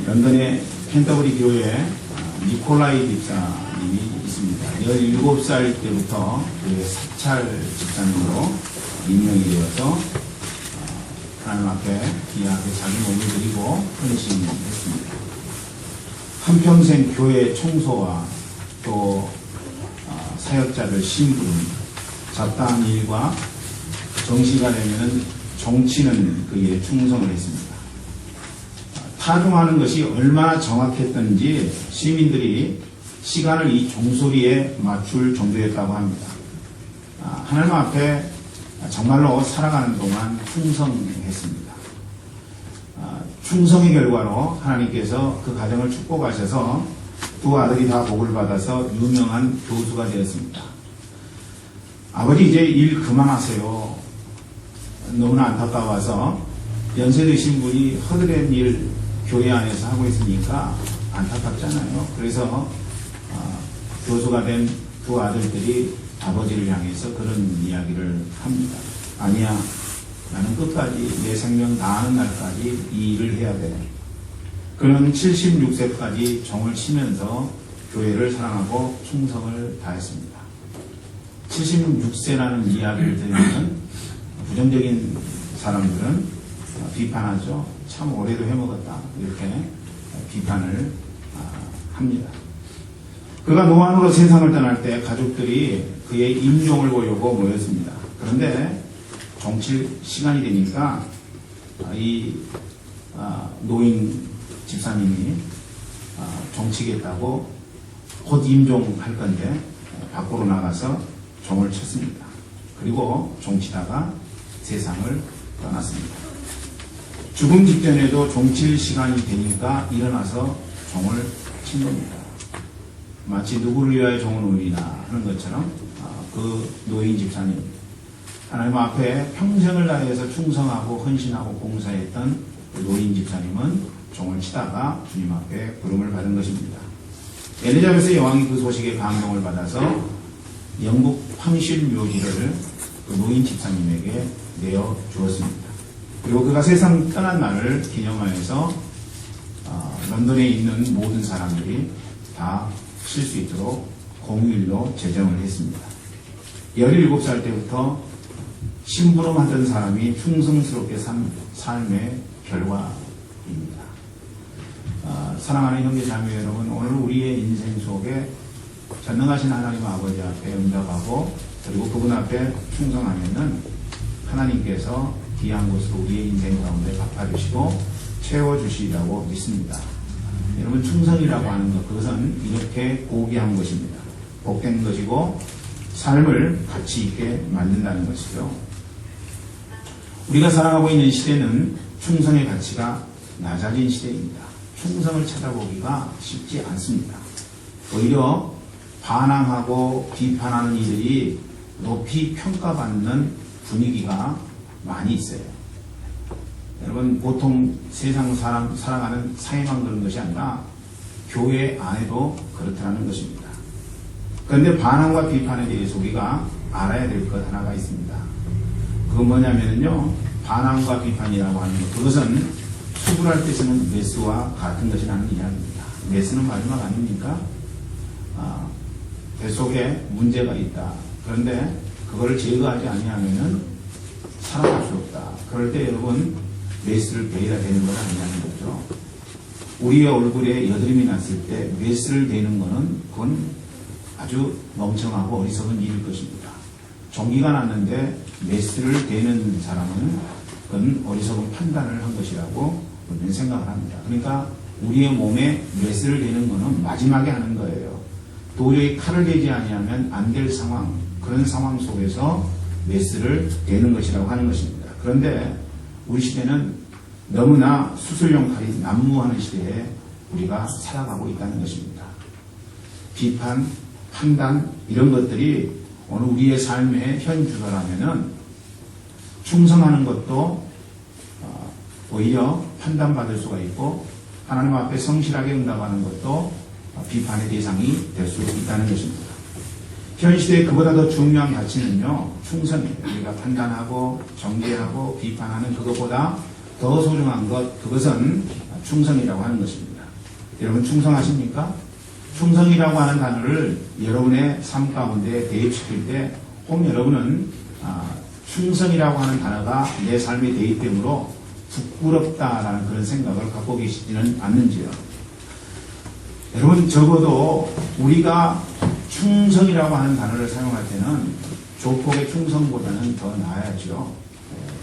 런던의 캔터버리 교회에 니콜라이 집사님이 있습니다. 17살 때부터 교회 사찰 집사님으로 임명이 되어서 하나님 앞에 귀하게 자기 몸을 드리고 헌신했습니다. 한평생 교회 청소와 또 사역자들 심부름, 잡다한 일과 정시가 되면 정치는 그에 충성을 했습니다. 타종하는 것이 얼마나 정확했던지 시민들이 시간을 이 종소리에 맞출 정도였다고 합니다. 하나님 앞에 정말로 살아가는 동안 충성했습니다. 충성의 결과로 하나님께서 그 가정을 축복하셔서 두 아들이 다 복을 받아서 유명한 교수가 되었습니다. 아버지 이제 일 그만하세요. 너무나 안타까워서 연세 드신 분이 허드렛 일 교회 안에서 하고 있으니까 안타깝잖아요. 그래서 교수가 된 두 아들들이 아버지를 향해서 그런 이야기를 합니다. 아니야, 나는 끝까지 내 생명 다하는 날까지 이 일을 해야 돼. 그는 76세까지 종을 치면서 교회를 사랑하고 충성을 다했습니다. 76세라는 이야기를 들으면 부정적인 사람들은 비판하죠. 참 오래도 해먹었다. 이렇게 비판을 합니다. 그가 노안으로 세상을 떠날 때 가족들이 그의 임종을 보려고 모였습니다. 그런데 종칠 시간이 되니까 이 노인 집사님이 종치겠다고 곧 임종할 건데 밖으로 나가서 종을 쳤습니다. 그리고 종치다가 세상을 떠났습니다. 죽음 직전에도 종칠 시간이 되니까 일어나서 종을 친 겁니다. 마치 누구를 위하여 종을 울리나 하는 것처럼 그 노인 집사님, 하나님 앞에 평생을 다해서 충성하고 헌신하고 봉사했던 그 노인 집사님은 종을 치다가 주님 앞에 부름을 받은 것입니다. 엘리자베스 여왕이 그 소식에 감동을 받아서 영국 황실 묘지를 그 노인 집사님에게 내어 주었습니다. 그리고 그가 세상 떠난 날을 기념하여서 런던에 있는 모든 사람들이 다 쉴 수 있도록 공휴일로 제정을 했습니다. 17살 때부터 심부름하던 사람이 충성스럽게 산 삶의 결과입니다. 사랑하는 형제 자매 여러분, 오늘 우리의 인생 속에 전능하신 하나님 아버지 앞에 응답하고 그리고 그분 앞에 충성하면은 하나님께서 귀한 것으로 우리의 인생 가운데 갚아주시고 채워주시리라고 믿습니다. 여러분, 충성이라고 하는 것, 그것은 이렇게 고귀한 것입니다. 복된 것이고 삶을 가치 있게 만든다는 것이죠. 우리가 살아가고 있는 시대는 충성의 가치가 낮아진 시대입니다. 충성을 찾아보기가 쉽지 않습니다. 오히려 반항하고 비판하는 이들이 높이 평가받는 분위기가 많이 있어요. 여러분, 보통 세상 사람 살아가는 사회만 그런 것이 아니라 교회 안에도 그렇다는 것입니다. 그런데 반항과 비판에 대해서 우리가 알아야 될 것 하나가 있습니다. 그건 뭐냐면요, 반항과 비판이라고 하는 것, 그것은 수술할 때 쓰는 메스와 같은 것이라는 이야기입니다. 메스는 마지막 아닙니까? 뱃속에 문제가 있다. 그런데 그걸 제거하지 아니하면은 살아갈 수 없다. 그럴 때 여러분, 메스를 베어야 되는 건 아니라는 거죠. 우리의 얼굴에 여드름이 났을 때 메스를 대는 것은 그건 아주 멍청하고 어리석은 일일 것입니다. 종기가 났는데 메스를 대는 사람은 그건 어리석은 판단을 한 것이라고 우리는 생각을 합니다. 그러니까 우리의 몸에 메스를 대는 것은 마지막에 하는 거예요. 도저히 칼을 대지 아니하면 안 될 상황, 그런 상황 속에서 메스를 대는 것이라고 하는 것입니다. 그런데 우리 시대는 너무나 수술용 칼이 난무하는 시대에 우리가 살아가고 있다는 것입니다. 비판, 판단 이런 것들이 오늘 우리의 삶의 현 주소라면은 충성하는 것도 오히려 판단받을 수가 있고 하나님 앞에 성실하게 응답하는 것도 비판의 대상이 될 수 있다는 것입니다. 현 시대에 그보다 더 중요한 가치는요, 충성이에요. 우리가 판단하고 정죄하고 비판하는 그것보다 더 소중한 것, 그것은 충성이라고 하는 것입니다. 여러분 충성하십니까? 충성이라고 하는 단어를 여러분의 삶 가운데 대입시킬 때 혹 여러분은 충성이라고 하는 단어가 내 삶에 대입되므로 부끄럽다라는 그런 생각을 갖고 계시지는 않는지요. 여러분 적어도 우리가 충성이라고 하는 단어를 사용할 때는 조폭의 충성보다는 더 나아야죠.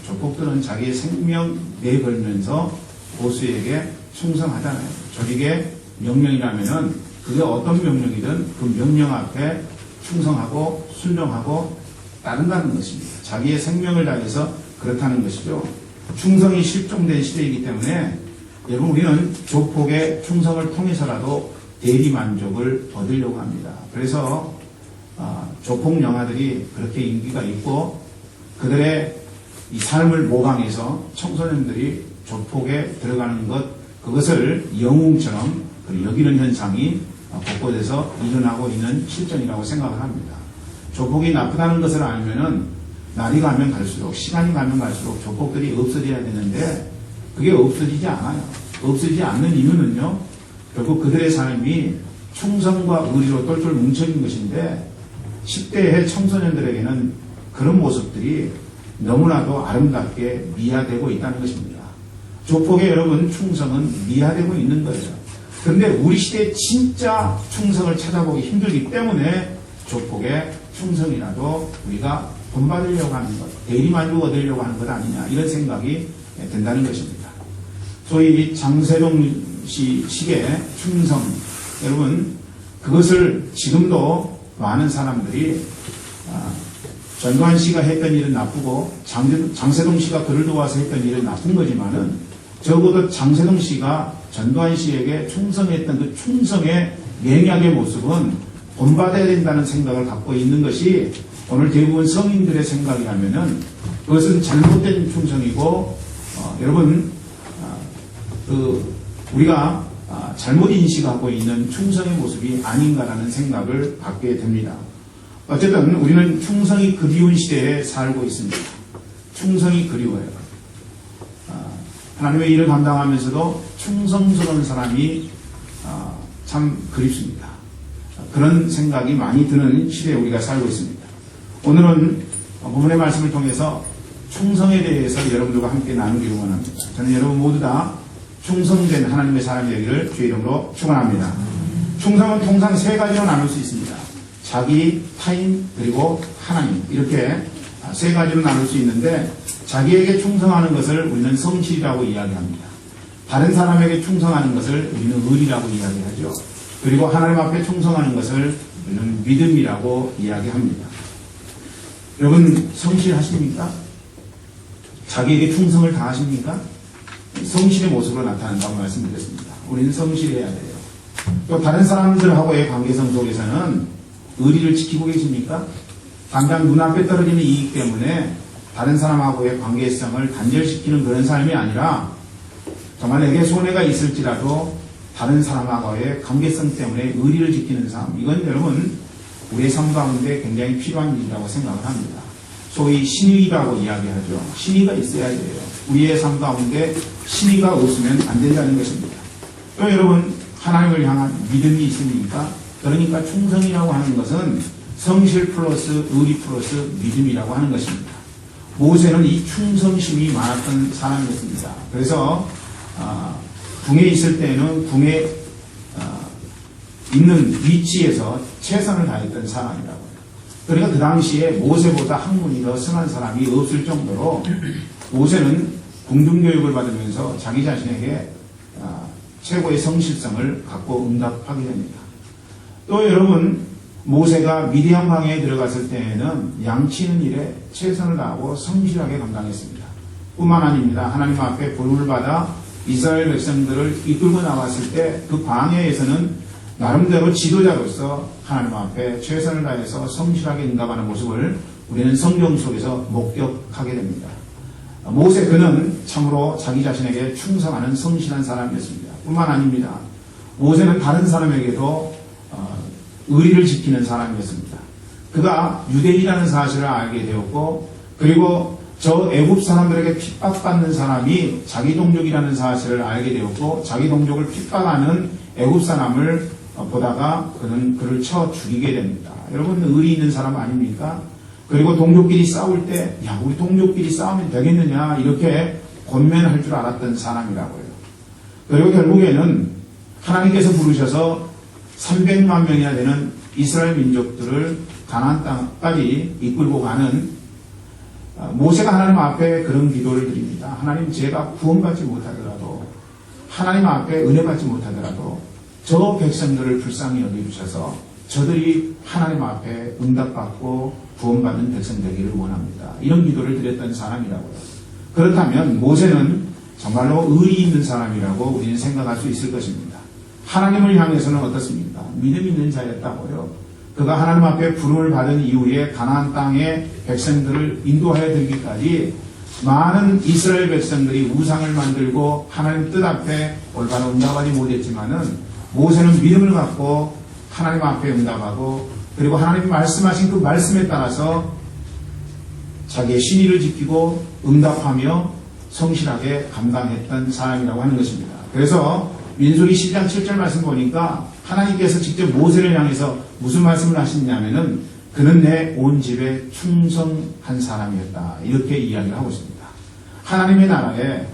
조폭들은 자기의 생명 내걸면서 보수에게 충성하잖아요. 적에게 명령이라면은 그게 어떤 명령이든 그 명령 앞에 충성하고 순종하고 따른다는 것입니다. 자기의 생명을 다해서 그렇다는 것이죠. 충성이 실종된 시대이기 때문에 여러분 우리는 조폭의 충성을 통해서라도 대리만족을 얻으려고 합니다. 그래서 조폭 영화들이 그렇게 인기가 있고 그들의 이 삶을 모방해서 청소년들이 조폭에 들어가는 그것을 영웅처럼 여기는 현상이 곳곳에서 일어나고 있는 실정이라고 생각을 합니다. 조폭이 나쁘다는 것을 알면은 날이 가면 갈수록 시간이 가면 갈수록 조폭들이 없어져야 되는데 그게 없어지지 않아요. 없어지지 않는 이유는요. 결국 그들의 삶이 충성과 의리로 똘똘 뭉쳐진 것인데 10대의 청소년들에게는 그런 모습들이 너무나도 아름답게 미화되고 있다는 것입니다. 조폭의 여러분 충성은 미화되고 있는 거예요. 그런데 우리 시대에 진짜 충성을 찾아보기 힘들기 때문에 조폭의 충성이라도 우리가 본받으려고 하는 것, 대리만족 얻으려고 하는 것 아니냐 이런 생각이 든다는 것입니다. 소위 장세동 씨 식의 충성, 여러분 그것을 지금도 많은 사람들이 전두환 씨가 했던 일은 나쁘고 장세동 씨가 그를 도와서 했던 일은 나쁜 거지만은 적어도 장세동 씨가 전두환 씨에게 충성했던 그 충성의 맹약의 모습은 본받아야 된다는 생각을 갖고 있는 것이 오늘 대부분 성인들의 생각이라면은 그것은 잘못된 충성이고 여러분 우리가 잘못 인식하고 있는 충성의 모습이 아닌가라는 생각을 갖게 됩니다. 어쨌든 우리는 충성이 그리운 시대에 살고 있습니다. 충성이 그리워요. 하나님의 일을 감당하면서도 충성스러운 사람이 참 그립습니다. 그런 생각이 많이 드는 시대에 우리가 살고 있습니다. 오늘은 본문의 말씀을 통해서 충성에 대해서 여러분들과 함께 나누기를 원합니다. 저는 여러분 모두 다 충성된 하나님의 사람이 되기를 주의 이름으로 축원합니다. 충성은 통상 세 가지로 나눌 수 있습니다. 자기, 타인, 그리고 하나님 이렇게 세 가지로 나눌 수 있는데 자기에게 충성하는 것을 우리는 성실이라고 이야기합니다. 다른 사람에게 충성하는 것을 우리는 의리라고 이야기하죠. 그리고 하나님 앞에 충성하는 것을 우리는 믿음이라고 이야기합니다. 여러분 성실하십니까? 자기에게 충성을 다하십니까? 성실의 모습으로 나타난다고 말씀드렸습니다. 우리는 성실해야 돼요. 또 다른 사람들하고의 관계성 속에서는 의리를 지키고 계십니까? 당장 눈앞에 떨어지는 이익 때문에 다른 사람하고의 관계성을 단절시키는 그런 삶이 아니라 정말 내게 손해가 있을지라도 다른 사람하고의 관계성 때문에 의리를 지키는 삶, 이건 여러분 우리의 삶 가운데 굉장히 필요한 일이라고 생각을 합니다. 소위 신의라고 이야기하죠. 신의가 있어야 돼요. 우리의 삶 가운데 신의가 없으면 안 된다는 것입니다. 또 여러분 하나님을 향한 믿음이 있습니까? 그러니까 충성이라고 하는 것은 성실 플러스 의리 플러스 믿음이라고 하는 것입니다. 모세는 이 충성심이 많았던 사람이었습니다. 그래서 궁에 있을 때는 궁에 있는 위치에서 최선을 다했던 사람이라고요. 그러니까 그 당시에 모세보다 학문이 더 선한 사람이 없을 정도로 모세는 궁중교육을 받으면서 자기 자신에게 최고의 성실성을 갖고 응답하게 됩니다. 또 여러분 모세가 미디안 광야에 들어갔을 때에는 양치는 일에 최선을 다하고 성실하게 감당했습니다. 뿐만 아닙니다. 하나님 앞에 부름을 받아 이스라엘 백성들을 이끌고 나왔을 때 그 광야에서는 나름대로 지도자로서 하나님 앞에 최선을 다해서 성실하게 응답하는 모습을 우리는 성경 속에서 목격하게 됩니다. 모세 그는 참으로 자기 자신에게 충성하는 성실한 사람이었습니다. 뿐만 아닙니다. 모세는 다른 사람에게도 의리를 지키는 사람이었습니다. 그가 유대인이라는 사실을 알게 되었고 그리고 저 애굽 사람들에게 핍박받는 사람이 자기 동족이라는 사실을 알게 되었고 자기 동족을 핍박하는 애굽 사람을 보다가 그를 쳐 죽이게 됩니다. 여러분 의리 있는 사람 아닙니까? 그리고 동족끼리 싸울 때 야 우리 동족끼리 싸우면 되겠느냐 이렇게 권면할 줄 알았던 사람이라고요. 그리고 결국에는 하나님께서 부르셔서 300만 명이나 되는 이스라엘 민족들을 가나안 땅까지 이끌고 가는 모세가 하나님 앞에 그런 기도를 드립니다. 하나님 제가 구원받지 못하더라도 하나님 앞에 은혜 받지 못하더라도 저 백성들을 불쌍히 여겨주셔서 저들이 하나님 앞에 응답받고 구원받는 백성 되기를 원합니다. 이런 기도를 드렸던 사람이라고요. 그렇다면 모세는 정말로 의리 있는 사람이라고 우리는 생각할 수 있을 것입니다. 하나님을 향해서는 어떻습니까? 믿음 있는 자였다고요. 그가 하나님 앞에 부름을 받은 이후에 가나안 땅의 백성들을 인도하여 들기까지 많은 이스라엘 백성들이 우상을 만들고 하나님 뜻 앞에 올바로 응답하지 못했지만은 모세는 믿음을 갖고 하나님 앞에 응답하고 그리고 하나님이 말씀하신 그 말씀에 따라서 자기의 신의를 지키고 응답하며 성실하게 감당했던 사람이라고 하는 것입니다. 그래서 민수기 12장 7절 말씀 보니까 하나님께서 직접 모세를 향해서 무슨 말씀을 하시냐면은 그는 내 온 집에 충성한 사람이었다. 이렇게 이야기를 하고 있습니다. 하나님의 나라에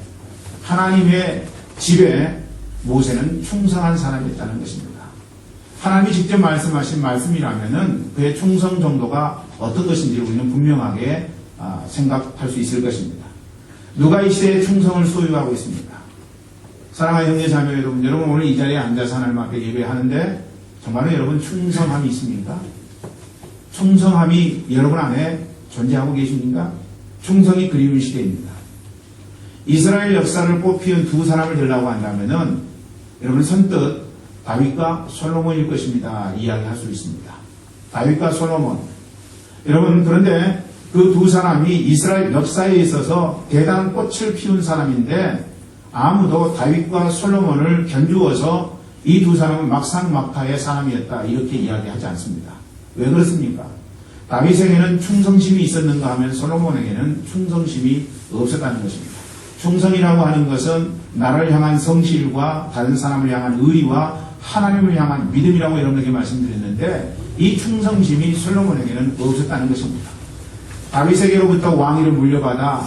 하나님의 집에 모세는 충성한 사람이었다는 것입니다. 하나님이 직접 말씀하신 말씀이라면은 그의 충성 정도가 어떤 것인지 우리는 분명하게 생각할 수 있을 것입니다. 누가 이 시대에 충성을 소유하고 있습니까? 사랑하는 형제 자매 여러분, 여러분 오늘 이 자리에 앉아서 하나님 앞에 예배하는데 정말로 여러분 충성함이 있습니까? 충성함이 여러분 안에 존재하고 계십니까? 충성이 그리운 시대입니다. 이스라엘 역사를 뽑히는 두 사람을 들라고 한다면은 여러분 선뜻 다윗과 솔로몬일 것입니다. 이야기할 수 있습니다. 다윗과 솔로몬. 여러분 그런데 그 두 사람이 이스라엘 역사에 있어서 대단한 꽃을 피운 사람인데 아무도 다윗과 솔로몬을 견주어서 이 두 사람은 막상막하의 사람이었다 이렇게 이야기하지 않습니다. 왜 그렇습니까? 다윗에게는 충성심이 있었는가 하면 솔로몬에게는 충성심이 없었다는 것입니다. 충성이라고 하는 것은 나를 향한 성실과 다른 사람을 향한 의리와 하나님을 향한 믿음이라고 여러분에게 말씀드렸는데 이 충성심이 솔로몬에게는 없었다는 것입니다. 다윗에게로부터 왕위를 물려받아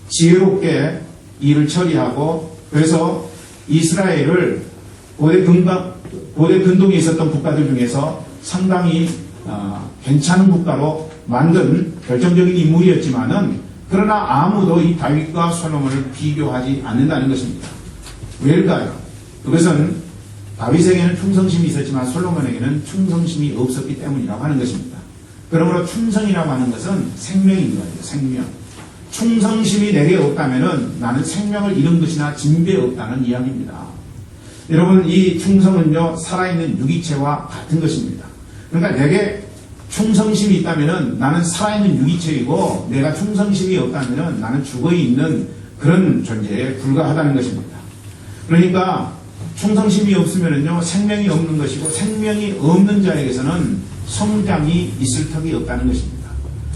지혜롭게 일을 처리하고 그래서 이스라엘을 고대 근동에 있었던 국가들 중에서 상당히 괜찮은 국가로 만든 결정적인 인물이었지만은 그러나 아무도 이 다윗과 솔로몬을 비교하지 않는다는 것입니다. 왜일까요? 그것은 다윗에게는 충성심이 있었지만 솔로몬에게는 충성심이 없었기 때문이라고 하는 것입니다. 그러므로 충성이라고 하는 것은 생명인 거예요. 생명. 충성심이 내게 없다면은 나는 생명을 잃은 것이나 진배 없다는 이야기입니다. 여러분 이 충성은요 살아있는 유기체와 같은 것입니다. 그러니까 내게 충성심이 있다면은 나는 살아있는 유기체이고 내가 충성심이 없다면은 나는 죽어있는 그런 존재에 불과하다는 것입니다. 그러니까 충성심이 없으면은요 생명이 없는 것이고 생명이 없는 자에게서는 성장이 있을 턱이 없다는 것입니다.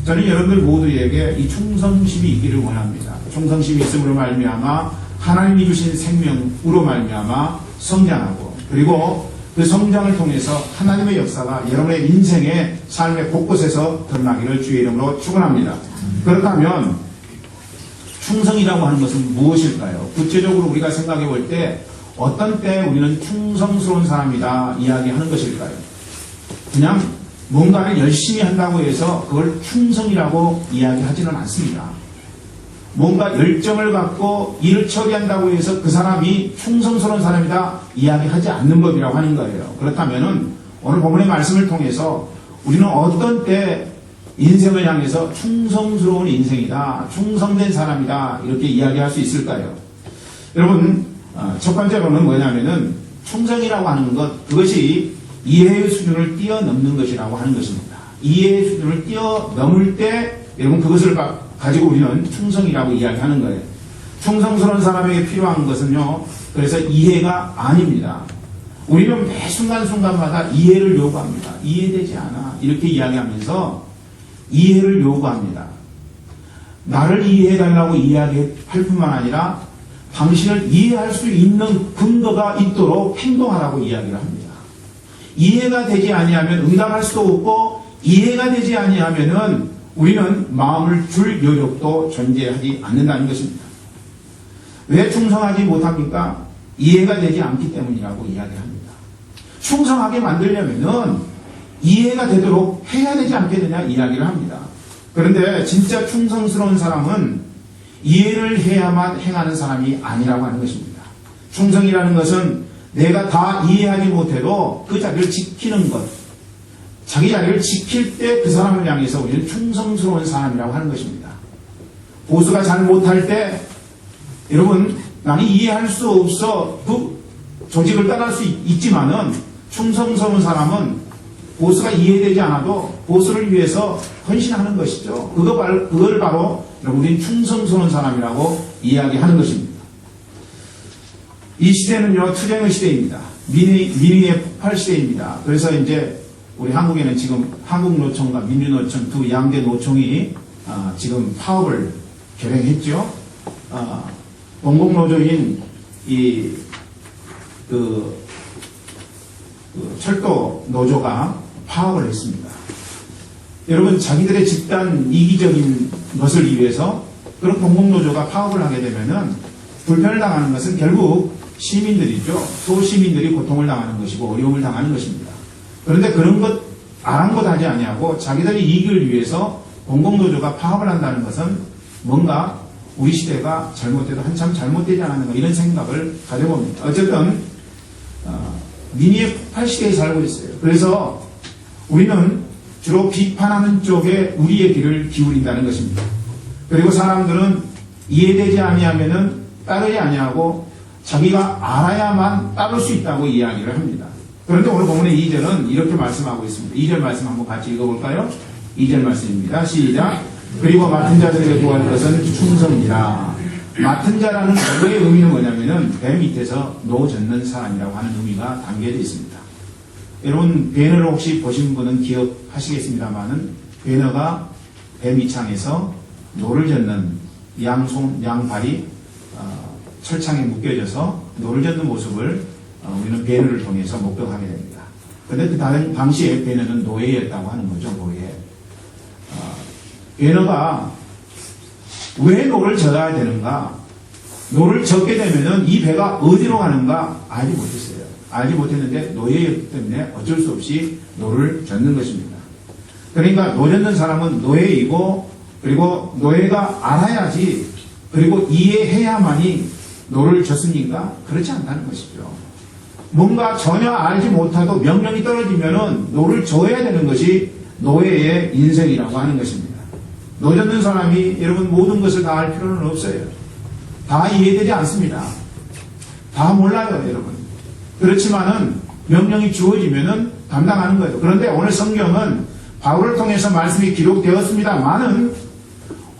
저는 여러분들 모두에게 이 충성심이 있기를 원합니다. 충성심이 있음으로 말미암아 하나님이 주신 생명으로 말미암아 성장하고 그리고 그 성장을 통해서 하나님의 역사가 여러분의 인생의 삶의 곳곳에서 드러나기를 주의 이름으로 축원합니다. 그렇다면 충성이라고 하는 것은 무엇일까요? 구체적으로 우리가 생각해 볼 때 어떤 때 우리는 충성스러운 사람이다 이야기하는 것일까요? 그냥 뭔가를 열심히 한다고 해서 그걸 충성이라고 이야기하지는 않습니다. 뭔가 열정을 갖고 일을 처리한다고 해서 그 사람이 충성스러운 사람이다 이야기하지 않는 법이라고 하는 거예요. 그렇다면 오늘 본문의 말씀을 통해서 우리는 어떤 때 인생을 향해서 충성스러운 인생이다, 충성된 사람이다 이렇게 이야기할 수 있을까요? 여러분 첫 번째로는 뭐냐면은 충성이라고 하는 것 그것이 이해의 수준을 뛰어넘는 것이라고 하는 것입니다. 이해의 수준을 뛰어넘을 때 여러분 그것을 가지고 우리는 충성이라고 이야기하는 거예요. 충성스러운 사람에게 필요한 것은요. 그래서 이해가 아닙니다. 우리는 매 순간순간마다 이해를 요구합니다. 이해되지 않아. 이렇게 이야기하면서 이해를 요구합니다. 나를 이해해달라고 이야기할 뿐만 아니라 당신을 이해할 수 있는 근거가 있도록 행동하라고 이야기를 합니다. 이해가 되지 아니하면 응답할 수도 없고 이해가 되지 아니하면은 우리는 마음을 줄 여력도 존재하지 않는다는 것입니다. 왜 충성하지 못합니까? 이해가 되지 않기 때문이라고 이야기합니다. 충성하게 만들려면은 이해가 되도록 해야 되지 않겠느냐 이야기를 합니다. 그런데 진짜 충성스러운 사람은 이해를 해야만 행하는 사람이 아니라고 하는 것입니다. 충성이라는 것은 내가 다 이해하지 못해도 그 자리를 지키는 것, 자기 자리를 지킬 때 그 사람을 향해서 우리는 충성스러운 사람이라고 하는 것입니다. 보수가 잘 못할 때 여러분 나는 이해할 수 없어 그 조직을 따라할 수 있지만은 충성스러운 사람은 보수가 이해되지 않아도 보수를 위해서 헌신하는 것이죠. 그걸 바로 우리는 충성스러운 사람이라고 이야기하는 것입니다. 이 시대는요, 투쟁의 시대입니다. 민의의 폭발 시대입니다. 그래서 이제 우리 한국에는 지금 한국노총과 민주노총 두 양대 노총이 지금 파업을 결행했죠. 공공노조인 철도 노조가 파업을 했습니다. 여러분 자기들의 집단 이기적인 것을 위해서 그런 공공노조가 파업을 하게 되면은 불편을 당하는 것은 결국 시민들이죠. 소시민들이 고통을 당하는 것이고 어려움을 당하는 것입니다. 그런데 그런 것 아랑곳하지 아니하고 자기들의 이익을 위해서 공공노조가 파업을 한다는 것은 뭔가 우리 시대가 잘못돼도 한참 잘못되지 않았는가 이런 생각을 가져봅니다. 어쨌든 민의의 폭발 시대에 살고 있어요. 그래서 우리는 주로 비판하는 쪽에 우리의 귀를 기울인다는 것입니다. 그리고 사람들은 이해되지 아니하면은 따르지 아니하고 자기가 알아야만 따를 수 있다고 이야기를 합니다. 그런데 오늘 본문의 2절은 이렇게 말씀하고 있습니다. 2절 말씀 한번 같이 읽어볼까요? 2절 말씀입니다. 시작. 그리고 맡은 자들에게 구할 것은 충성이라. 맡은 자라는 어의 의미는 뭐냐면은 배 밑에서 노 젓는 사람이라고 하는 의미가 담겨져 있습니다. 여러분 배너를 혹시 보신 분은 기억하시겠습니다만은 배너가 배 밑창에서 노를 젓는 양발이 철창에 묶여져서 노를 젓는 모습을 우리는 배너를 통해서 목격하게 됩니다. 그런데 그 당시에 배너는 노예였다고 하는 거죠. 노예. 배너가 왜 노를 젓어야 되는가? 노를 젓게 되면은 이 배가 어디로 가는가 알지 못했어요. 알지 못했는데 노예였기 때문에 어쩔 수 없이 노를 젓는 것입니다. 그러니까 노 젓는 사람은 노예이고 그리고 노예가 알아야지 그리고 이해해야만이 노를 젓습니까? 그렇지 않다는 것이죠. 뭔가 전혀 알지 못하고 명령이 떨어지면은 노를 젓어야 되는 것이 노예의 인생이라고 하는 것입니다. 노 젓는 사람이 여러분 모든 것을 다 알 필요는 없어요. 다 이해되지 않습니다. 다 몰라요, 여러분. 그렇지만은 명령이 주어지면은 감당하는 거예요. 그런데 오늘 성경은 바울을 통해서 말씀이 기록되었습니다만은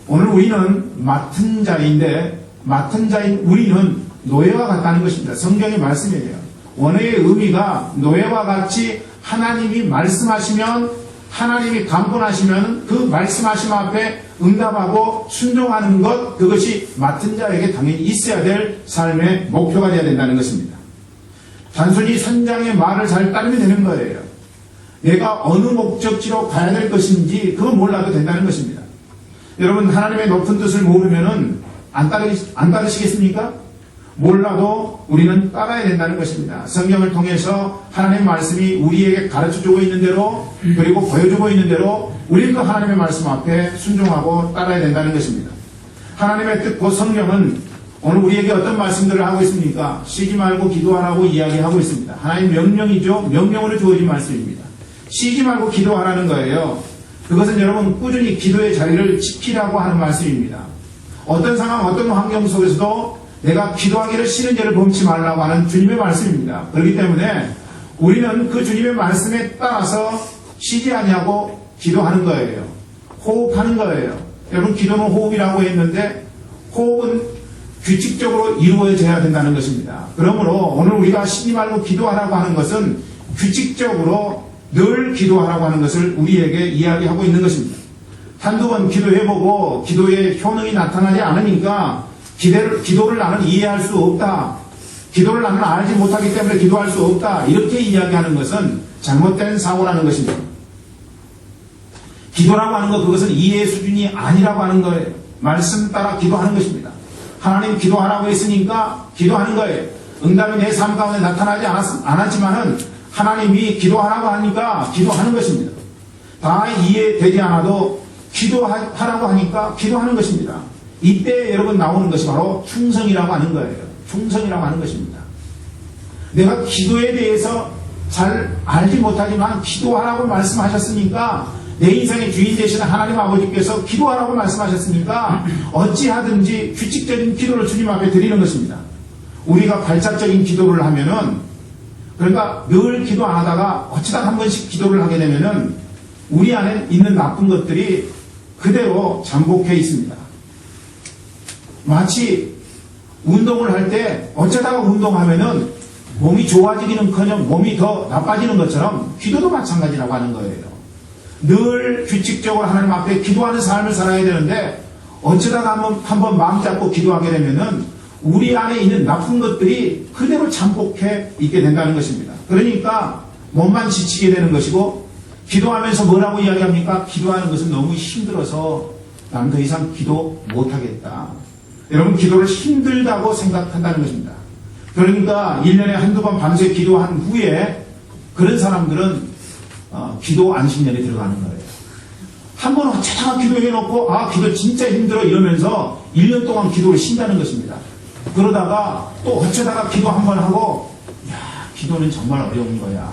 오늘 우리는 맡은 자인데 맡은 자인 우리는 노예와 같다는 것입니다. 성경의 말씀이에요. 원어의 의미가 노예와 같이 하나님이 말씀하시면 하나님이 강권하시면 그 말씀하심 앞에 응답하고 순종하는 것 그것이 맡은 자에게 당연히 있어야 될 삶의 목표가 되어야 된다는 것입니다. 단순히 선장의 말을 잘 따르면 되는 거예요. 내가 어느 목적지로 가야 될 것인지 그건 몰라도 된다는 것입니다. 여러분 하나님의 높은 뜻을 모르면은 안 따르시겠습니까? 몰라도 우리는 따라야 된다는 것입니다. 성경을 통해서 하나님의 말씀이 우리에게 가르쳐주고 있는 대로 그리고 보여주고 있는 대로 우리는 그 하나님의 말씀 앞에 순종하고 따라야 된다는 것입니다. 하나님의 뜻, 그 성경은 오늘 우리에게 어떤 말씀들을 하고 있습니까? 쉬지 말고 기도하라고 이야기하고 있습니다. 하나님의 명령이죠. 명령으로 주어진 말씀입니다. 쉬지 말고 기도하라는 거예요. 그것은 여러분 꾸준히 기도의 자리를 지키라고 하는 말씀입니다. 어떤 상황, 어떤 환경 속에서도 내가 기도하기를 싫은 죄를 범치 말라고 하는 주님의 말씀입니다. 그렇기 때문에 우리는 그 주님의 말씀에 따라서 쉬지 아니하고 기도하는 거예요. 호흡하는 거예요. 여러분 기도는 호흡이라고 했는데 호흡은 규칙적으로 이루어져야 된다는 것입니다. 그러므로 오늘 우리가 쉬지 말고 기도하라고 하는 것은 규칙적으로 늘 기도하라고 하는 것을 우리에게 이야기하고 있는 것입니다. 한두 번 기도해보고 기도의 효능이 나타나지 않으니까 기도를 나는 이해할 수 없다. 기도를 나는 알지 못하기 때문에 기도할 수 없다. 이렇게 이야기하는 것은 잘못된 사고라는 것입니다. 기도라고 하는 것, 그것은 이해 수준이 아니라고 하는 거예요. 말씀 따라 기도하는 것입니다. 하나님 기도하라고 했으니까 기도하는 거예요. 응답이 내 삶 가운데 나타나지 않았지만은 하나님이 기도하라고 하니까 기도하는 것입니다. 다 이해되지 않아도 기도하라고 하니까 기도하는 것입니다. 이때 여러분 나오는 것이 바로 충성이라고 하는 거예요. 충성이라고 하는 것입니다. 내가 기도에 대해서 잘 알지 못하지만 기도하라고 말씀하셨으니까, 내 인생의 주인 되시는 하나님 아버지께서 기도하라고 말씀하셨으니까 어찌하든지 규칙적인 기도를 주님 앞에 드리는 것입니다. 우리가 발작적인 기도를 하면은, 그러니까 늘 기도 안 하다가 어찌다 한 번씩 기도를 하게 되면은 우리 안에 있는 나쁜 것들이 그대로 잠복해 있습니다. 마치 운동을 할 때 어쩌다가 운동하면은 몸이 좋아지기는커녕 몸이 더 나빠지는 것처럼 기도도 마찬가지라고 하는 거예요. 늘 규칙적으로 하나님 앞에 기도하는 삶을 살아야 되는데 어쩌다가 한번 마음 잡고 기도하게 되면은 우리 안에 있는 나쁜 것들이 그대로 잠복해 있게 된다는 것입니다. 그러니까 몸만 지치게 되는 것이고, 기도하면서 뭐라고 이야기합니까? 기도하는 것은 너무 힘들어서 나는 더 이상 기도 못하겠다. 여러분, 기도를 힘들다고 생각한다는 것입니다. 그러니까 1년에 한두 번 밤새 기도한 후에 그런 사람들은 기도 안식년에 들어가는 거예요. 한 번 어쩌다가 기도해놓고 기도 진짜 힘들어 이러면서 1년 동안 기도를 쉰다는 것입니다. 그러다가 또 어쩌다가 기도 한 번 하고 기도는 정말 어려운 거야.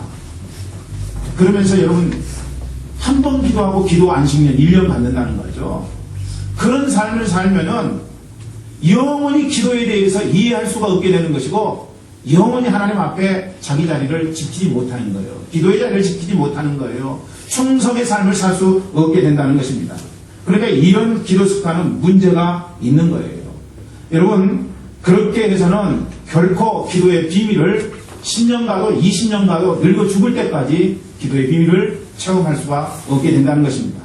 그러면서 여러분 한 번 기도하고 기도 안식년 1년 받는다는 거죠. 그런 삶을 살면은 영원히 기도에 대해서 이해할 수가 없게 되는 것이고, 영원히 하나님 앞에 자기 자리를 지키지 못하는 거예요. 기도의 자리를 지키지 못하는 거예요. 충성의 삶을 살 수 없게 된다는 것입니다. 그러니까 이런 기도 습관은 문제가 있는 거예요. 여러분, 그렇게 해서는 결코 기도의 비밀을 10년 가도 20년 가도 늙어 죽을 때까지 기도의 비밀을 체험할 수가 없게 된다는 것입니다.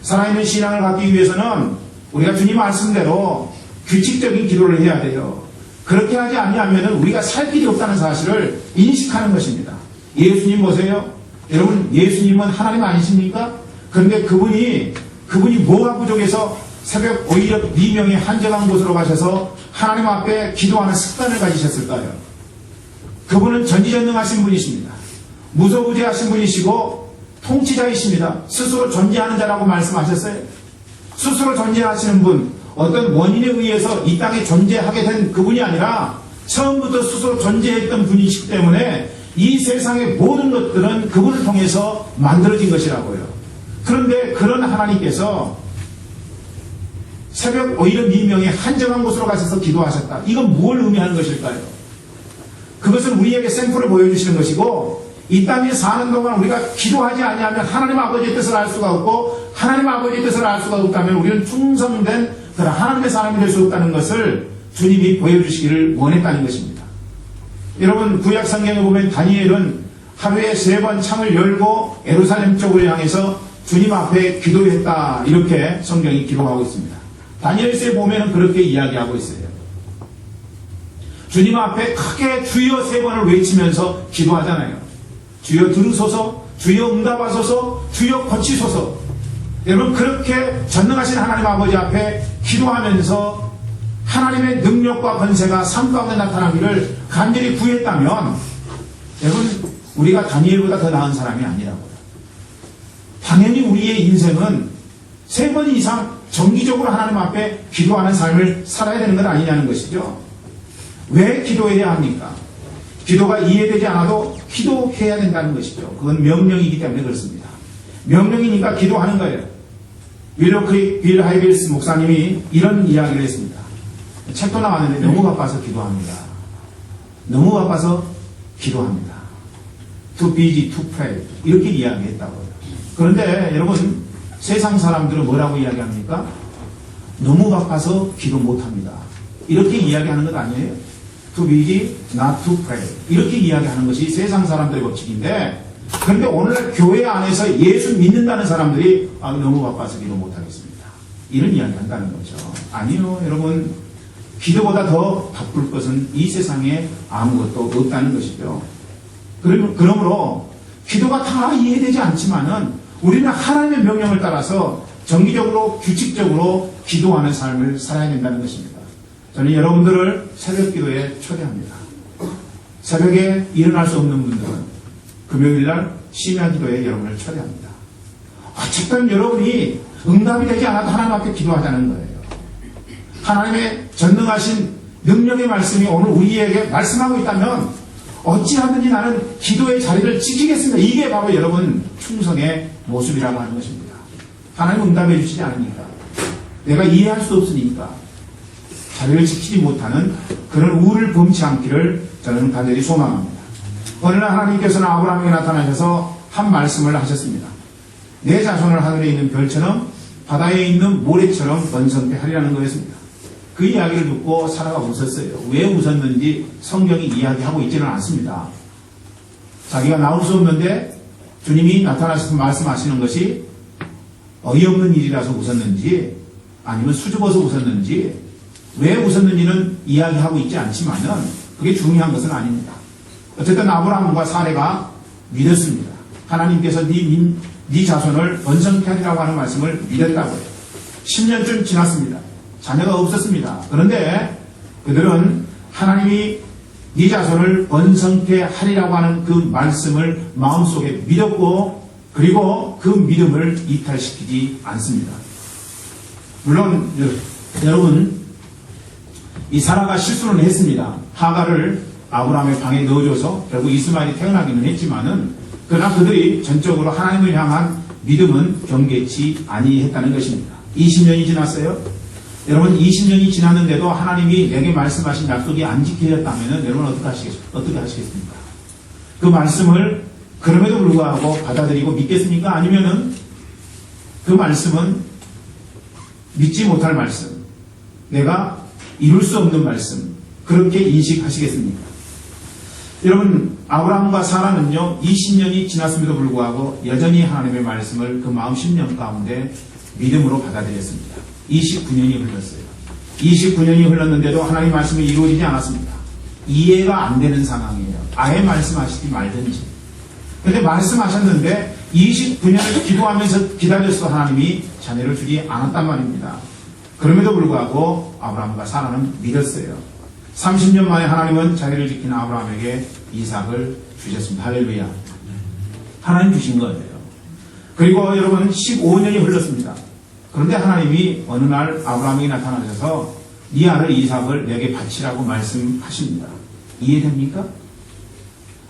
살아있는 신앙을 갖기 위해서는 우리가 주님 말씀대로 규칙적인 기도를 해야 돼요. 그렇게 하지 않으면 우리가 살 길이 없다는 사실을 인식하는 것입니다. 예수님 보세요. 여러분, 예수님은 하나님 아니십니까? 그런데 그분이 뭐가 부족해서 새벽 오히려 미명의 한적한 곳으로 가셔서 하나님 앞에 기도하는 습관을 가지셨을까요? 그분은 전지전능하신 분이십니다. 무소부재하신 분이시고 통치자이십니다. 스스로 존재하는 자라고 말씀하셨어요. 스스로 존재하시는 분, 어떤 원인에 의해서 이 땅에 존재하게 된 그분이 아니라 처음부터 스스로 존재했던 분이시기 때문에 이 세상의 모든 것들은 그분을 통해서 만들어진 것이라고요. 그런데 그런 하나님께서 새벽 오히려 미명의 한적한 곳으로 가셔서 기도하셨다. 이건 뭘 의미하는 것일까요? 그것은 우리에게 샘플을 보여주시는 것이고, 이 땅에 사는 동안 우리가 기도하지 아니하면 하나님 아버지의 뜻을 알 수가 없고, 하나님 아버지의 뜻을 알 수가 없다면 우리는 충성된 그런 하나님의 사람이 될 수 없다는 것을 주님이 보여주시기를 원했다는 것입니다. 여러분, 구약 성경에 보면 다니엘은 하루에 3번 창을 열고 예루살렘 쪽을 향해서 주님 앞에 기도했다, 이렇게 성경이 기록하고 있습니다. 다니엘서에 보면 그렇게 이야기하고 있어요. 주님 앞에 크게 주여 3번을 외치면서 기도하잖아요. 주여 들으소서, 주여 응답하소서, 주여 고치소서. 여러분, 그렇게 전능하신 하나님 아버지 앞에 기도하면서 하나님의 능력과 권세가 삶 가운데 나타나기를 간절히 구했다면, 여러분, 우리가 다니엘보다 더 나은 사람이 아니라고요. 당연히 우리의 인생은 3번 이상 정기적으로 하나님 앞에 기도하는 삶을 살아야 되는 것 아니냐는 것이죠. 왜 기도해야 합니까? 기도가 이해되지 않아도 기도해야 된다는 것이죠. 그건 명령이기 때문에 그렇습니다. 명령이니까 기도하는 거예요. 빌 하이빌스 목사님이 이런 이야기를 했습니다. 책도 나왔는데 너무 바빠서 기도합니다. 너무 바빠서 기도합니다. Too busy to pray. 이렇게 이야기했다고요. 그런데 여러분, 세상 사람들은 뭐라고 이야기합니까? 너무 바빠서 기도 못합니다. 이렇게 이야기하는 것 아니에요? Too busy not to pray. 이렇게 이야기하는 것이 세상 사람들의 법칙인데, 그런데 오늘날 교회 안에서 예수 믿는다는 사람들이 너무 바빠서 기도 못하겠습니다. 이런 이야기 한다는 거죠. 아니요, 여러분. 기도보다 더 바쁠 것은 이 세상에 아무것도 없다는 것이죠. 그러므로 기도가 다 이해되지 않지만은 우리는 하나님의 명령을 따라서 정기적으로 규칙적으로 기도하는 삶을 살아야 된다는 것입니다. 저는 여러분들을 새벽 기도에 초대합니다. 새벽에 일어날 수 없는 분들은 금요일날 심야 기도에 여러분을 초대합니다. 어쨌든 여러분이 응답이 되지 않아도 하나님 앞에 기도하자는 거예요. 하나님의 전능하신 능력의 말씀이 오늘 우리에게 말씀하고 있다면 어찌하든지 나는 기도의 자리를 지키겠습니다. 이게 바로 여러분 충성의 모습이라고 하는 것입니다. 하나님 응답해 주시지 않으니까, 내가 이해할 수 없으니까 자리를 지키지 못하는 그런 우를 범치 않기를 저는 간절히 소망합니다. 어느 날 하나님께서는 아브라함에게 나타나셔서 한 말씀을 하셨습니다. 내 자손을 하늘에 있는 별처럼 바다에 있는 모래처럼 번성케 하리라는 거였습니다. 그 이야기를 듣고 사라가 웃었어요. 왜 웃었는지 성경이 이야기하고 있지는 않습니다. 자기가 나올 수 없는데 주님이 나타나셔서 말씀하시는 것이 어이없는 일이라서 웃었는지 아니면 수줍어서 웃었는지 왜 웃었는지는 이야기하고 있지 않지만은 그게 중요한 것은 아닙니다. 어쨌든 아브라함과 사레가 믿었습니다. 하나님께서 네 자손을 번성케 하리라고 하는 말씀을 믿었다고요. 10년쯤 지났습니다. 자녀가 없었습니다. 그런데 그들은 하나님이 네 자손을 번성케 하리라고 하는 그 말씀을 마음속에 믿었고 그리고 그 믿음을 이탈시키지 않습니다. 물론 여러분 이 사라가 실수는 했습니다. 하가를 아브라함의 방에 넣어줘서 결국 이스마엘이 태어나기는 했지만은 그러나 그들이 전적으로 하나님을 향한 믿음은 경계치 아니했다는 것입니다. 20년이 지났어요. 여러분 20년이 지났는데도 하나님이 내게 말씀하신 약속이 안 지켜졌다면 여러분 어떻게 하시겠습니까? 그 말씀을 그럼에도 불구하고 받아들이고 믿겠습니까? 아니면은 그 말씀은 믿지 못할 말씀, 내가 이룰 수 없는 말씀, 그렇게 인식하시겠습니까? 여러분 아브라함과 사라는요 20년이 지났음에도 불구하고 여전히 하나님의 말씀을 그 마음 10년 가운데 믿음으로 받아들였습니다. 29년이 흘렀어요. 29년이 흘렀는데도 하나님 말씀이 이루어지지 않았습니다. 이해가 안 되는 상황이에요. 아예 말씀하시지 말든지. 그런데 말씀하셨는데 29년을 기도하면서 기다렸어 하나님이 자녀를 주지 않았단 말입니다. 그럼에도 불구하고 아브라함과 사라는 믿었어요. 30년 만에 하나님은 자기를 지키는 아브라함에게 이삭을 주셨습니다. 할렐루야. 하나님 주신 거예요. 그리고 여러분 15년이 흘렀습니다. 그런데 하나님이 어느 날 아브라함에게 나타나셔서 네 아들 이삭을 내게 바치라고 말씀하십니다. 이해됩니까?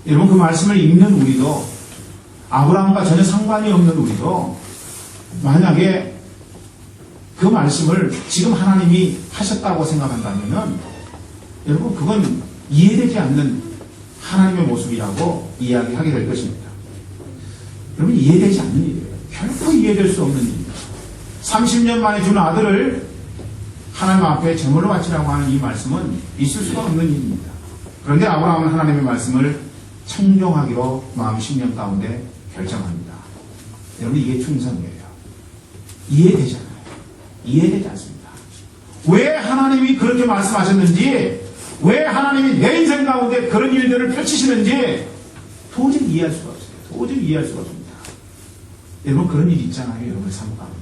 여러분 그 말씀을 읽는 우리도 아브라함과 전혀 상관이 없는 우리도 만약에 그 말씀을 지금 하나님이 하셨다고 생각한다면 여러분 그건 이해되지 않는 하나님의 모습이라고 이야기하게 될 것입니다. 여러분 이해되지 않는 일이에요. 결코 이해될 수 없는 일입니다. 30년 만에 준 아들을 하나님 앞에 제물로 바치라고 하는 이 말씀은 있을 수가 없는 일입니다. 그런데 아브라함은 하나님의 말씀을 청종하기로 마음 10년 가운데 결정합니다. 여러분 이게 충성이에요. 이해되잖아요. 이해되지 않습니다. 왜 하나님이 그렇게 말씀하셨는지, 왜 하나님이 내 인생 가운데 그런 일들을 펼치시는지 도저히 이해할 수가 없어요. 도저히 이해할 수가 없습니다. 여러분 그런 일이 있잖아요. 여러분의 삶 가운데.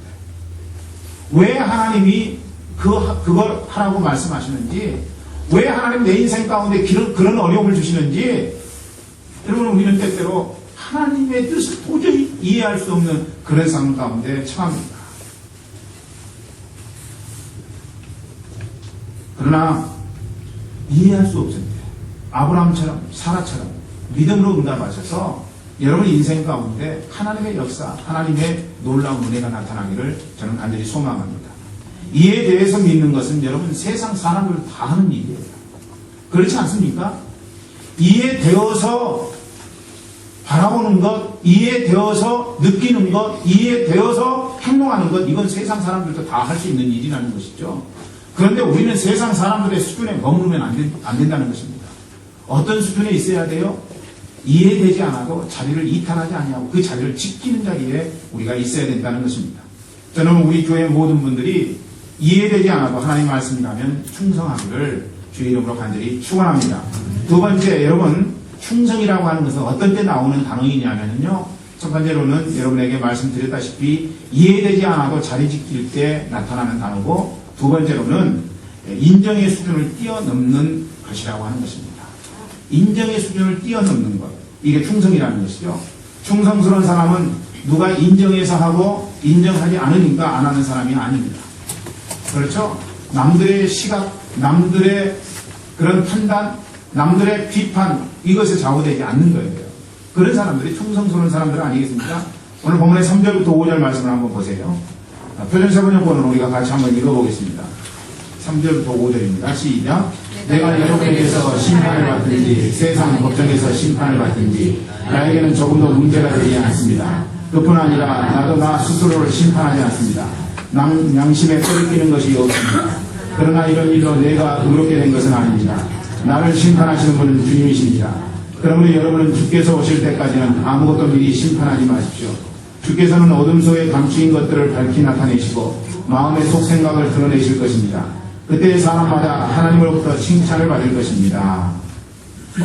왜 하나님이 그걸 하라고 말씀하시는지, 왜 하나님 내 인생 가운데 그런 어려움을 주시는지, 여러분 우리는 때때로 하나님의 뜻을 도저히 이해할 수 없는 그런 상황 가운데 처합니다. 그러나 이해할 수 없을 때 아브라함처럼 사라처럼 믿음으로 응답하셔서 여러분 인생 가운데 하나님의 역사, 하나님의 놀라운 은혜가 나타나기를 저는 간절히 소망합니다. 이에 대해서 믿는 것은 여러분 세상 사람들 다 하는 일이에요. 그렇지 않습니까? 이해되어서 바라보는 것, 이해되어서 느끼는 것, 이해되어서 행동하는 것, 이건 세상 사람들도 다 할 수 있는 일이라는 것이죠. 그런데 우리는 세상 사람들의 수준에 머무르면 안 된다는 것입니다. 어떤 수준에 있어야 돼요? 이해되지 않아도 자리를 이탈하지 아니하고 그 자리를 지키는 자리에 우리가 있어야 된다는 것입니다. 저는 우리 교회 모든 분들이 이해되지 않아도 하나님 말씀이라면 충성하기를 주의 이름으로 간절히 축원합니다. 두 번째, 여러분, 충성이라고 하는 것은 어떤 때 나오는 단어이냐면요. 첫 번째로는 여러분에게 말씀드렸다시피 이해되지 않아도 자리 지킬 때 나타나는 단어고, 두 번째로는 인정의 수준을 뛰어넘는 것이라고 하는 것입니다. 인정의 수준을 뛰어넘는 것, 이게 충성이라는 것이죠. 충성스러운 사람은 누가 인정해서 하고 인정하지 않으니까 안 하는 사람이 아닙니다. 그렇죠? 남들의 시각, 남들의 그런 판단, 남들의 비판, 이것에 좌우되지 않는 거예요. 그런 사람들이 충성스러운 사람들 아니겠습니까? 오늘 본문의 3절부터 5절 말씀을 한번 보세요. 표준세번역본은 우리가 같이 한번 읽어보겠습니다. 3절부터 5절입니다. 시작. 내가 여러분에게서 심판을 받든지 세상 법정에서 심판을 받든지 나에게는 조금도 문제가 되지 않습니다. 그뿐 아니라 나도 나 스스로를 심판하지 않습니다. 양심에 꺼리끼는 것이 없습니다. 그러나 이런 일로 내가 의롭게 된 것은 아닙니다. 나를 심판하시는 분은 주님이십니다. 그러므로 여러분은 주께서 오실 때까지는 아무것도 미리 심판하지 마십시오. 주께서는 어둠 속에 감추인 것들을 밝히 나타내시고 마음의 속생각을 드러내실 것입니다. 그때 사람마다 하나님으로부터 칭찬을 받을 것입니다.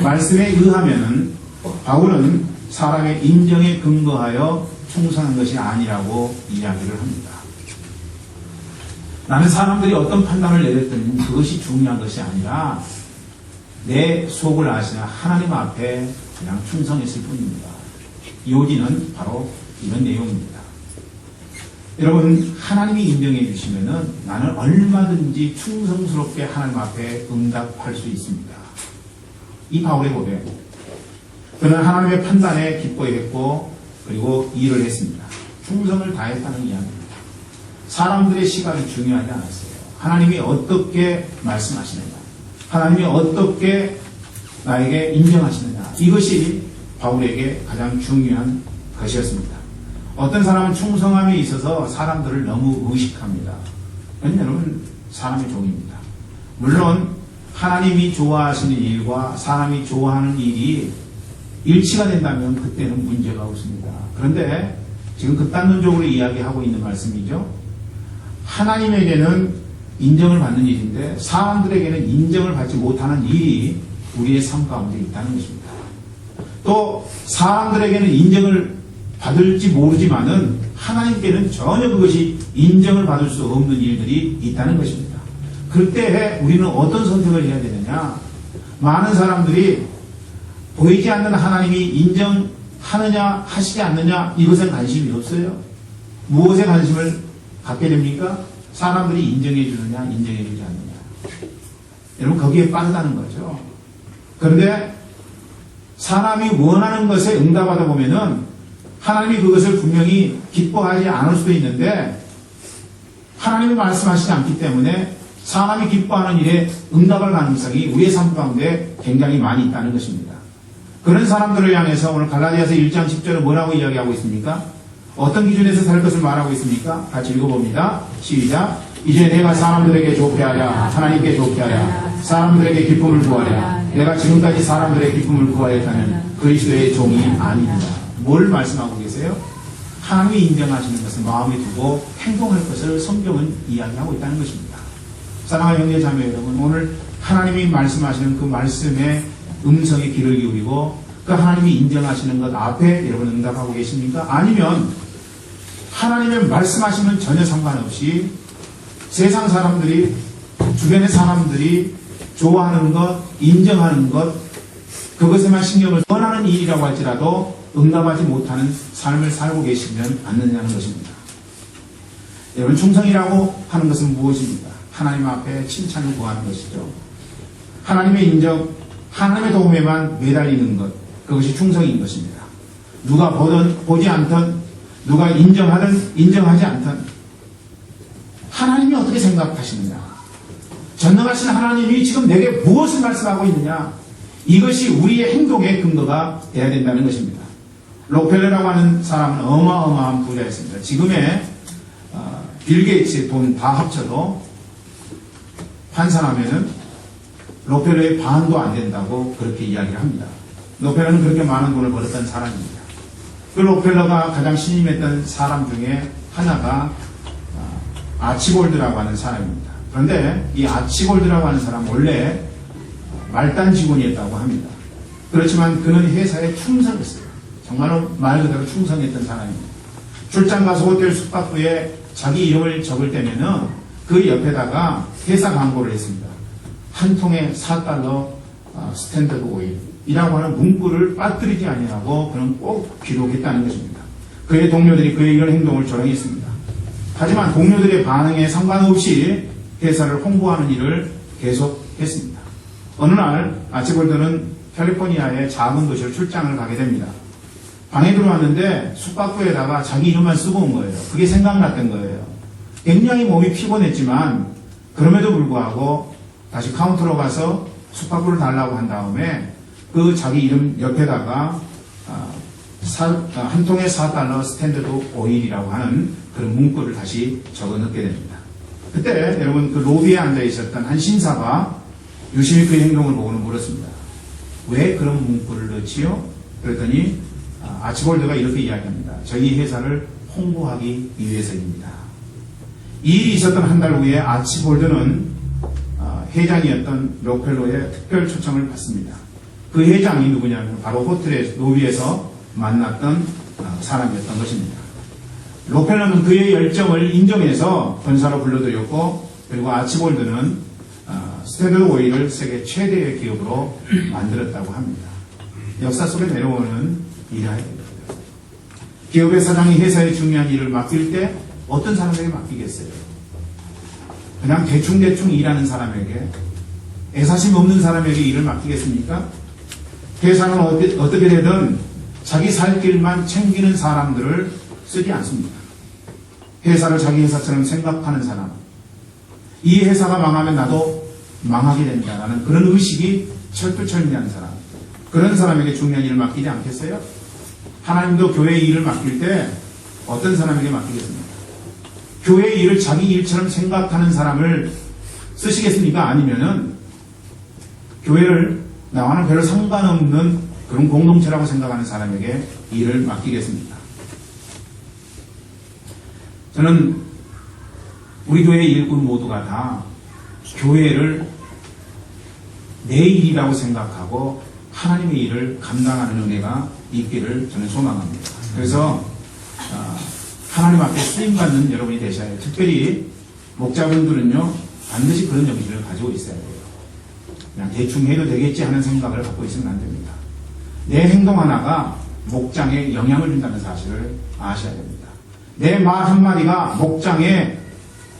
말씀에 의하면은 바울은 사람의 인정에 근거하여 충성한 것이 아니라고 이야기를 합니다. 나는 사람들이 어떤 판단을 내렸든 그것이 중요한 것이 아니라 내 속을 아시는 하나님 앞에 그냥 충성했을 뿐입니다. 요지는 바로 이런 내용입니다. 여러분, 하나님이 인정해 주시면은 나는 얼마든지 충성스럽게 하나님 앞에 응답할 수 있습니다. 이 바울의 고백. 그는 하나님의 판단에 기뻐했고 그리고 일을 했습니다. 충성을 다했다는 이야기입니다. 사람들의 시각이 중요하지 않았어요. 하나님이 어떻게 말씀하시느냐, 하나님이 어떻게 나에게 인정하시느냐, 이것이 바울에게 가장 중요한 것이었습니다. 어떤 사람은 충성함에 있어서 사람들을 너무 의식합니다. 여러분, 사람의 종입니다. 물론 하나님이 좋아하시는 일과 사람이 좋아하는 일이 일치가 된다면 그때는 문제가 없습니다. 그런데 지금 극단론적으로 이야기하고 있는 말씀이죠. 하나님에게는 인정을 받는 일인데 사람들에게는 인정을 받지 못하는 일이 우리의 삶 가운데 있다는 것입니다. 또 사람들에게는 인정을 받을지 모르지만은 하나님께는 전혀 그것이 인정을 받을 수 없는 일들이 있다는 것입니다. 그때 우리는 어떤 선택을 해야 되느냐? 많은 사람들이 보이지 않는 하나님이 인정하느냐 하시지 않느냐 이것에 관심이 없어요. 무엇에 관심을 갖게 됩니까? 사람들이 인정해 주느냐 인정해 주지 않느냐. 여러분, 거기에 빠르다는 거죠. 그런데 사람이 원하는 것에 응답하다 보면은 하나님이 그것을 분명히 기뻐하지 않을 수도 있는데 하나님이 말씀하시지 않기 때문에 사람이 기뻐하는 일에 응답할 가능성이 우리의 삶 가운데 굉장히 많이 있다는 것입니다. 그런 사람들을 향해서 오늘 갈라디아서 1장 10절은 뭐라고 이야기하고 있습니까? 어떤 기준에서 살 것을 말하고 있습니까? 같이 읽어봅니다. 시작. 이제 내가 사람들에게 좋게 하랴 하나님께 좋게 하랴 사람들에게 기쁨을 구하랴 내가 지금까지 사람들의 기쁨을 구하였다는 그리스도의 종이 아닙니다. 뭘 말씀하고 계세요? 하나님이 인정하시는 것을 마음에 두고 행동할 것을 성경은 이야기하고 있다는 것입니다. 사랑하는 형제 자매 여러분, 오늘 하나님이 말씀하시는 그 말씀에 음성에 귀를 기울이고 그 하나님이 인정하시는 것 앞에 여러분 응답하고 계십니까? 아니면 하나님의 말씀하시면 전혀 상관없이 세상 사람들이, 주변의 사람들이 좋아하는 것, 인정하는 것, 그것에만 신경을 원하는 일이라고 할지라도 응답하지 못하는 삶을 살고 계시면 않느냐는 것입니다. 여러분, 충성이라고 하는 것은 무엇입니까? 하나님 앞에 칭찬을 구하는 것이죠. 하나님의 인정, 하나님의 도움에만 매달리는 것, 그것이 충성인 것입니다. 누가 보든 보지 않든 누가 인정하든 인정하지 않든 하나님이 어떻게 생각하시느냐, 전능하신 하나님이 지금 내게 무엇을 말씀하고 있느냐, 이것이 우리의 행동의 근거가 돼야 된다는 것입니다. 록펠러라고 하는 사람은 어마어마한 부자였습니다. 지금의 빌 게이츠의 돈 다 합쳐도 환산하면은 록펠러의 반도 안 된다고 그렇게 이야기를 합니다. 록펠러는 그렇게 많은 돈을 벌었던 사람입니다. 그 록펠러가 가장 신임했던 사람 중에 하나가 아치골드라고 하는 사람입니다. 그런데 이 아치골드라고 하는 사람은 원래 말단 직원이었다고 합니다. 그렇지만 그는 회사에 충성했어요. 정말로 말 그대로 충성했던 사람입니다. 출장 가서 호텔 숙박부에 자기 이름을 적을 때면은 그 옆에다가 회사 광고를 했습니다. 한 통에 $4 스탠더드 오일이라고 하는 문구를 빠뜨리지 아니하고 그는 꼭 기록했다는 것입니다. 그의 동료들이 그의 이런 행동을 조롱했습니다. 하지만 동료들의 반응에 상관없이 회사를 홍보하는 일을 계속했습니다. 어느 날 아치골드는 캘리포니아의 작은 도시로 출장을 가게 됩니다. 방에 들어왔는데 숙박부에다가 자기 이름만 쓰고 온 거예요. 그게 생각났던 거예요. 굉장히 몸이 피곤했지만 그럼에도 불구하고 다시 카운터로 가서 숙박부를 달라고 한 다음에 그 자기 이름 옆에다가 한 통에 $4 스탠더드 오일이라고 하는 그런 문구를 다시 적어 넣게 됩니다. 그때 여러분 그 로비에 앉아 있었던 한 신사가 유심히 그 행동을 보고는 물었습니다. 왜 그런 문구를 넣지요? 그랬더니 아치골드가 이렇게 이야기합니다. 저희 회사를 홍보하기 위해서입니다. 이 일이 있었던 한 달 후에 아치골드는 회장이었던 록펠러의 특별 초청을 받습니다. 그 회장이 누구냐면 바로 호텔의 로비에서 만났던 사람이었던 것입니다. 록펠러는 그의 열정을 인정해서 본사로 불러들였고 그리고 아치골드는 스탠더드 오일을 세계 최대의 기업으로 만들었다고 합니다. 역사 속에 내려오는 일화입니다. 기업의 사장이 회사의 중요한 일을 맡길 때 어떤 사람에게 맡기겠어요? 그냥 대충대충 일하는 사람에게, 애사심 없는 사람에게 일을 맡기겠습니까? 회사는 어떻게 되든 자기 살 길만 챙기는 사람들을 쓰지 않습니다. 회사를 자기 회사처럼 생각하는 사람, 이 회사가 망하면 나도 망하게 된다라는 그런 의식이 철두철미한 사람, 그런 사람에게 중요한 일을 맡기지 않겠어요? 하나님도 교회의 일을 맡길 때 어떤 사람에게 맡기겠습니까? 교회의 일을 자기 일처럼 생각하는 사람을 쓰시겠습니까? 아니면은 교회를 나와는 별로 상관없는 그런 공동체라고 생각하는 사람에게 일을 맡기겠습니까? 저는 우리 교회의 일꾼 모두가 다 교회를 내 일이라고 생각하고 하나님의 일을 감당하는 은혜가 있기를 저는 소망합니다. 그래서 하나님 앞에 쓰임받는 여러분이 되셔야 해요. 특별히 목자분들은요 반드시 그런 정신을 가지고 있어야 돼요. 그냥 대충 해도 되겠지 하는 생각을 갖고 있으면 안 됩니다. 내 행동 하나가 목장에 영향을 준다는 사실을 아셔야 됩니다. 내 말 한마디가 목장에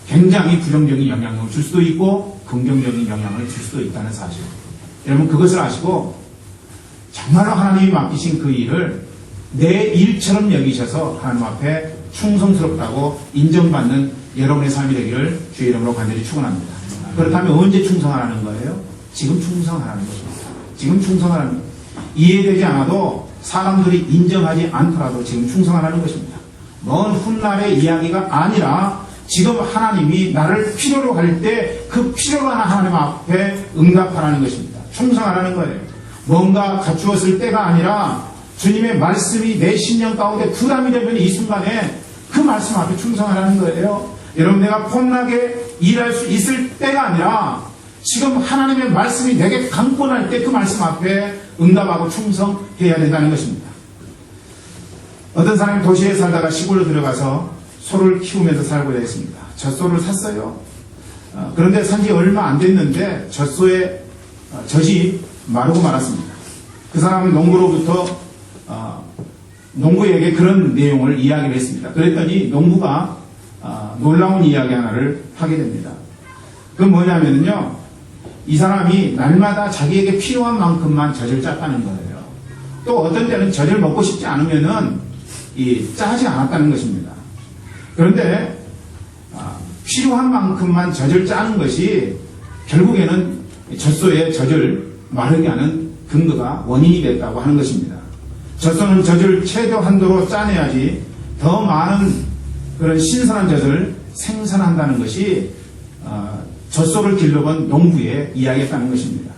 굉장히 부정적인 영향을 줄 수도 있고 긍정적인 영향을 줄 수도 있다는 사실. 여러분 그것을 아시고 정말로 하나님이 맡기신 그 일을 내 일처럼 여기셔서 하나님 앞에 충성스럽다고 인정받는 여러분의 삶이 되기를 주의 이름으로 간절히 축원합니다. 그렇다면 언제 충성하라는 거예요? 지금 충성하라는 것입니다. 지금 충성하라는 거예요. 이해되지 않아도 사람들이 인정하지 않더라도 지금 충성하라는 것입니다. 먼 훗날의 이야기가 아니라 지금 하나님이 나를 필요로 할 때 그 필요로 하는 하나님 앞에 응답하라는 것입니다. 충성하라는 거예요. 뭔가 갖추었을 때가 아니라 주님의 말씀이 내 심령 가운데 부담이 되면 이 순간에 그 말씀 앞에 충성하라는 거예요. 여러분 내가 폼나게 일할 수 있을 때가 아니라 지금 하나님의 말씀이 내게 강권할 때 그 말씀 앞에 응답하고 충성해야 된다는 것입니다. 어떤 사람이 도시에 살다가 시골로 들어가서 소를 키우면서 살고 있습니다. 젖소를 샀어요. 그런데 산지 얼마 안 됐는데 젖소의 젖이 마르고 말았습니다. 그 사람은 농부로부터 농부에게 그런 내용을 이야기를 했습니다. 그랬더니 농부가 놀라운 이야기 하나를 하게 됩니다. 그건 뭐냐면요, 이 사람이 날마다 자기에게 필요한 만큼만 젖을 짰다는 거예요. 또 어떤 때는 젖을 먹고 싶지 않으면은 짜지 않았다는 것입니다. 그런데 필요한 만큼만 젖을 짜는 것이 결국에는 젖소의 젖을 마르게 하는 근거가 원인이 됐다고 하는 것입니다. 젖소는 젖을 최대 한도로 짜내야지 더 많은 그런 신선한 젖을 생산한다는 것이 젖소를 길러본 농부의 이야기였다는 것입니다.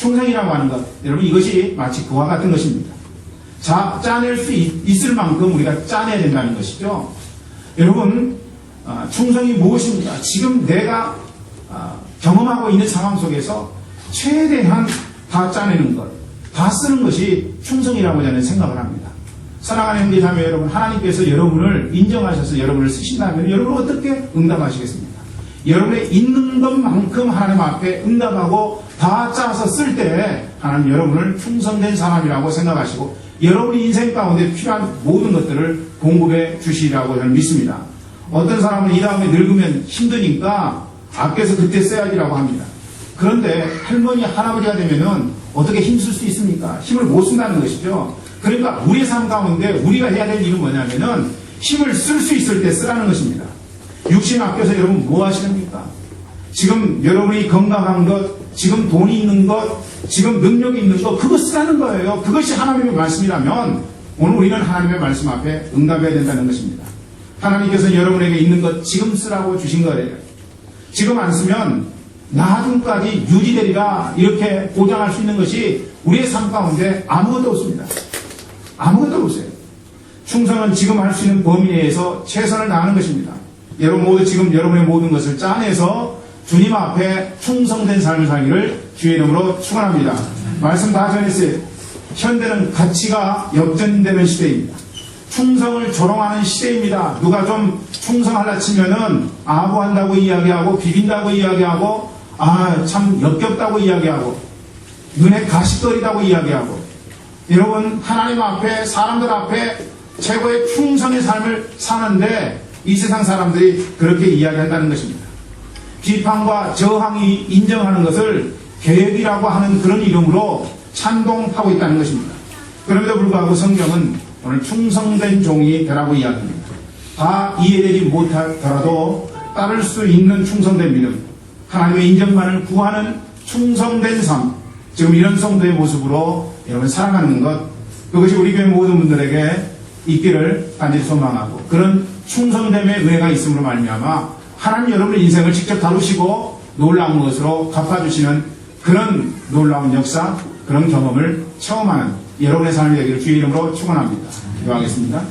충성이라고 하는 것, 여러분 이것이 마치 그와 같은 것입니다. 짜낼 수 있을 만큼 우리가 짜내야 된다는 것이죠. 여러분, 충성이 무엇입니까? 지금 내가 경험하고 있는 상황 속에서 최대한 다 짜내는 것, 다 쓰는 것이 충성이라고 저는 생각을 합니다. 사랑하는 형제자매 여러분, 하나님께서 여러분을 인정하셔서 여러분을 쓰신다면 여러분 어떻게 응답하시겠습니까? 여러분의 있는 것만큼 하나님 앞에 응답하고 다 짜서 쓸 때 하나님 여러분을 충성된 사람이라고 생각하시고 여러분의 인생 가운데 필요한 모든 것들을 공급해 주시리라고 저는 믿습니다. 어떤 사람은 이 다음에 늙으면 힘드니까 아껴서 그때 써야지라고 합니다. 그런데 할머니, 할아버지가 되면은 어떻게 힘쓸 수 있습니까? 힘을 못 쓴다는 것이죠. 그러니까 우리의 삶 가운데 우리가 해야 될 일은 뭐냐면은 힘을 쓸 수 있을 때 쓰라는 것입니다. 육신 아껴서 여러분 뭐 하시렵니까? 지금 여러분이 건강한 것, 지금 돈이 있는 것, 지금 능력이 있는 것, 그거 쓰라는 거예요. 그것이 하나님의 말씀이라면 오늘 우리는 하나님의 말씀 앞에 응답해야 된다는 것입니다. 하나님께서 여러분에게 있는 것 지금 쓰라고 주신 거예요. 지금 안 쓰면 나중까지 유지되리라 이렇게 보장할 수 있는 것이 우리의 삶 가운데 아무것도 없습니다. 아무것도 없어요. 충성은 지금 할 수 있는 범위 내에서 최선을 다하는 것입니다. 여러분 모두 지금 여러분의 모든 것을 짜내서 주님 앞에 충성된 삶을 살기를 주의 이름으로 축원합니다. 말씀 다 전했어요. 현대는 가치가 역전되는 시대입니다. 충성을 조롱하는 시대입니다. 누가 좀 충성하려 치면은 아부한다고 이야기하고 비빈다고 이야기하고 참 역겹다고 이야기하고 눈에 가시거리다고 이야기하고 여러분 하나님 앞에 사람들 앞에 최고의 충성의 삶을 사는데 이 세상 사람들이 그렇게 이야기한다는 것입니다. 비판과 저항이 인정하는 것을 계획이라고 하는 그런 이름으로 찬동하고 있다는 것입니다. 그럼에도 불구하고 성경은 오늘 충성된 종이 되라고 이야기합니다. 다 이해되지 못하더라도 따를 수 있는 충성된 믿음, 하나님의 인정만을 구하는 충성된 삶, 지금 이런 성도의 모습으로 여러분 살아가는 것, 그것이 우리 교회 모든 분들에게 있기를 간절히 소망하고 그런 충성됨의 은혜가 있음으로 말미암아 하나님 여러분의 인생을 직접 다루시고 놀라운 것으로 갚아주시는 그런 놀라운 역사, 그런 경험을 체험하는 여러분의 삶이 되기를 주의 이름으로 축원합니다. 기도하겠습니다.